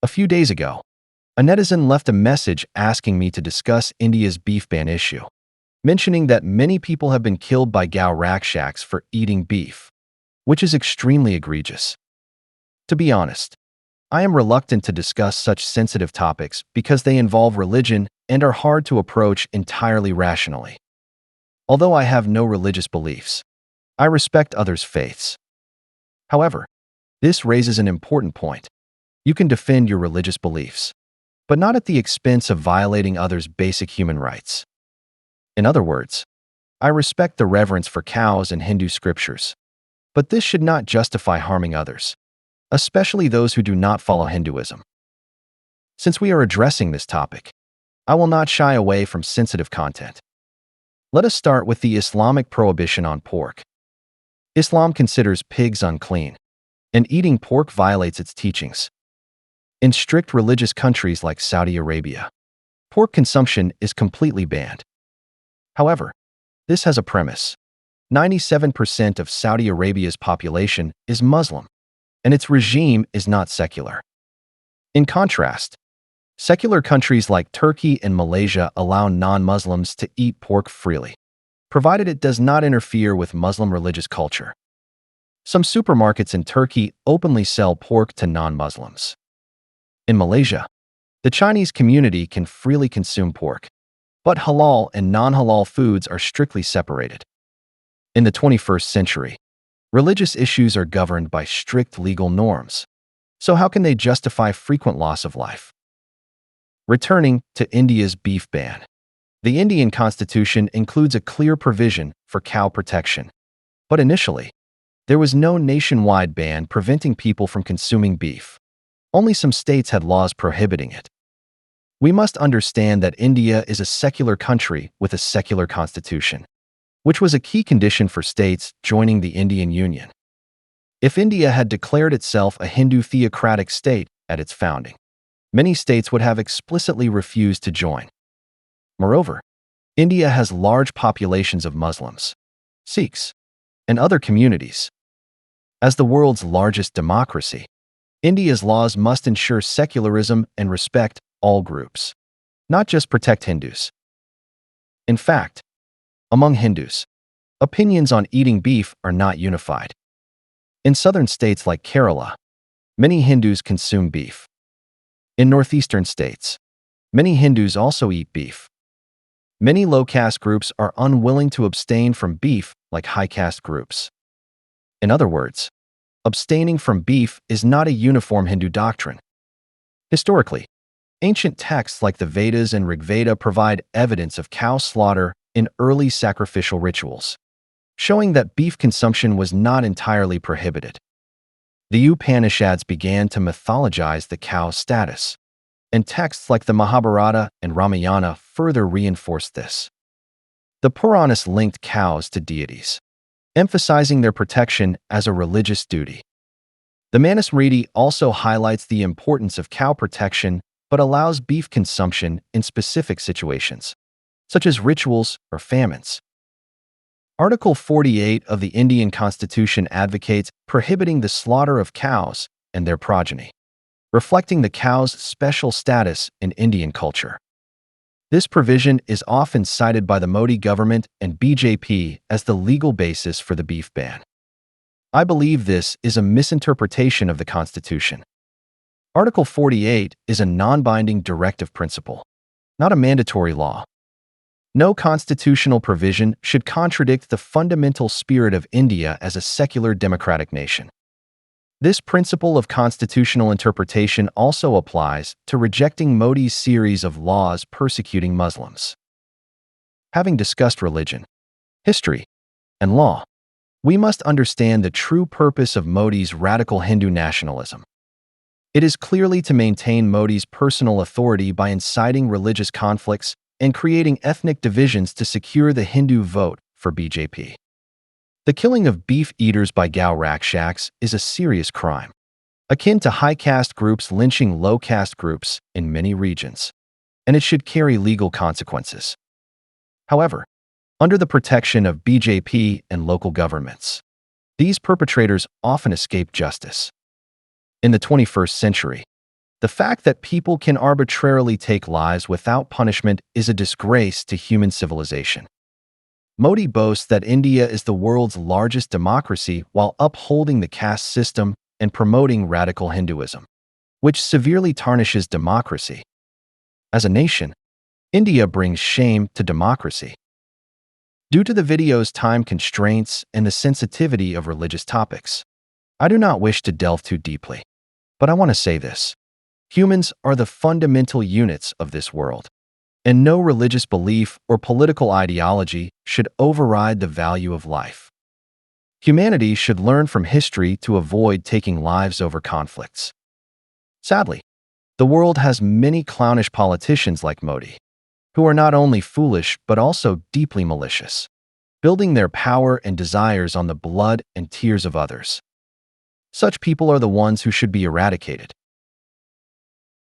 A few days ago, a netizen left a message asking me to discuss India's beef ban issue, mentioning that many people have been killed by cow rakshaks for eating beef, which is extremely egregious. To be honest, I am reluctant to discuss such sensitive topics because they involve religion and are hard to approach entirely rationally. Although I have no religious beliefs, I respect others' faiths. However, this raises an important point. You can defend your religious beliefs, but not at the expense of violating others' basic human rights. In other words, I respect the reverence for cows and Hindu scriptures, but this should not justify harming others, especially those who do not follow Hinduism. Since we are addressing this topic, I will not shy away from sensitive content. Let us start with the Islamic prohibition on pork. Islam considers pigs unclean, and eating pork violates its teachings. In strict religious countries like Saudi Arabia, pork consumption is completely banned. However, this has a premise. 97% of Saudi Arabia's population is Muslim, and its regime is not secular. In contrast, secular countries like Turkey and Malaysia allow non-Muslims to eat pork freely, provided it does not interfere with Muslim religious culture. Some supermarkets in Turkey openly sell pork to non-Muslims. In Malaysia, the Chinese community can freely consume pork, but halal and non-halal foods are strictly separated. In the 21st century, religious issues are governed by strict legal norms. So how can they justify frequent loss of life? Returning to India's beef ban. The Indian constitution includes a clear provision for cow protection. But initially, there was no nationwide ban preventing people from consuming beef. Only some states had laws prohibiting it. We must understand that India is a secular country with a secular constitution, which was a key condition for states joining the Indian Union. If India had declared itself a Hindu theocratic state at its founding, many states would have explicitly refused to join. Moreover, India has large populations of Muslims, Sikhs, and other communities. As the world's largest democracy, India's laws must ensure secularism and respect all groups, not just protect Hindus. In fact, among Hindus, opinions on eating beef are not unified. In southern states like Kerala, many Hindus consume beef. In northeastern states, many Hindus also eat beef. Many low-caste groups are unwilling to abstain from beef like high-caste groups. In other words, abstaining from beef is not a uniform Hindu doctrine. Historically, ancient texts like the Vedas and Rigveda provide evidence of cow slaughter in early sacrificial rituals, showing that beef consumption was not entirely prohibited. The Upanishads began to mythologize the cow's status, and texts like the Mahabharata and Ramayana further reinforced this. The Puranas linked cows to deities, emphasizing their protection as a religious duty. The Manusmriti also highlights the importance of cow protection but allows beef consumption in specific situations, such as rituals or famines. Article 48 of the Indian Constitution advocates prohibiting the slaughter of cows and their progeny, reflecting the cow's special status in Indian culture. This provision is often cited by the Modi government and BJP as the legal basis for the beef ban. I believe this is a misinterpretation of the Constitution. Article 48 is a non-binding directive principle, not a mandatory law. No constitutional provision should contradict the fundamental spirit of India as a secular democratic nation. This principle of constitutional interpretation also applies to rejecting Modi's series of laws persecuting Muslims. Having discussed religion, history, and law, we must understand the true purpose of Modi's radical Hindu nationalism. It is clearly to maintain Modi's personal authority by inciting religious conflicts and creating ethnic divisions to secure the Hindu vote for BJP. The killing of beef eaters by cow rakshaks is a serious crime, akin to high-caste groups lynching low-caste groups in many regions, and it should carry legal consequences. However, under the protection of BJP and local governments, these perpetrators often escape justice. In the 21st century, The fact that people can arbitrarily take lives without punishment is a disgrace to human civilization. Modi boasts that India is the world's largest democracy while upholding the caste system and promoting radical Hinduism, which severely tarnishes democracy. As a nation, India brings shame to democracy. Due to the video's time constraints and the sensitivity of religious topics, I do not wish to delve too deeply. But I want to say this. Humans are the fundamental units of this world, and no religious belief or political ideology should override the value of life. Humanity should learn from history to avoid taking lives over conflicts. Sadly, the world has many clownish politicians like Modi, who are not only foolish but also deeply malicious, building their power and desires on the blood and tears of others. Such people are the ones who should be eradicated.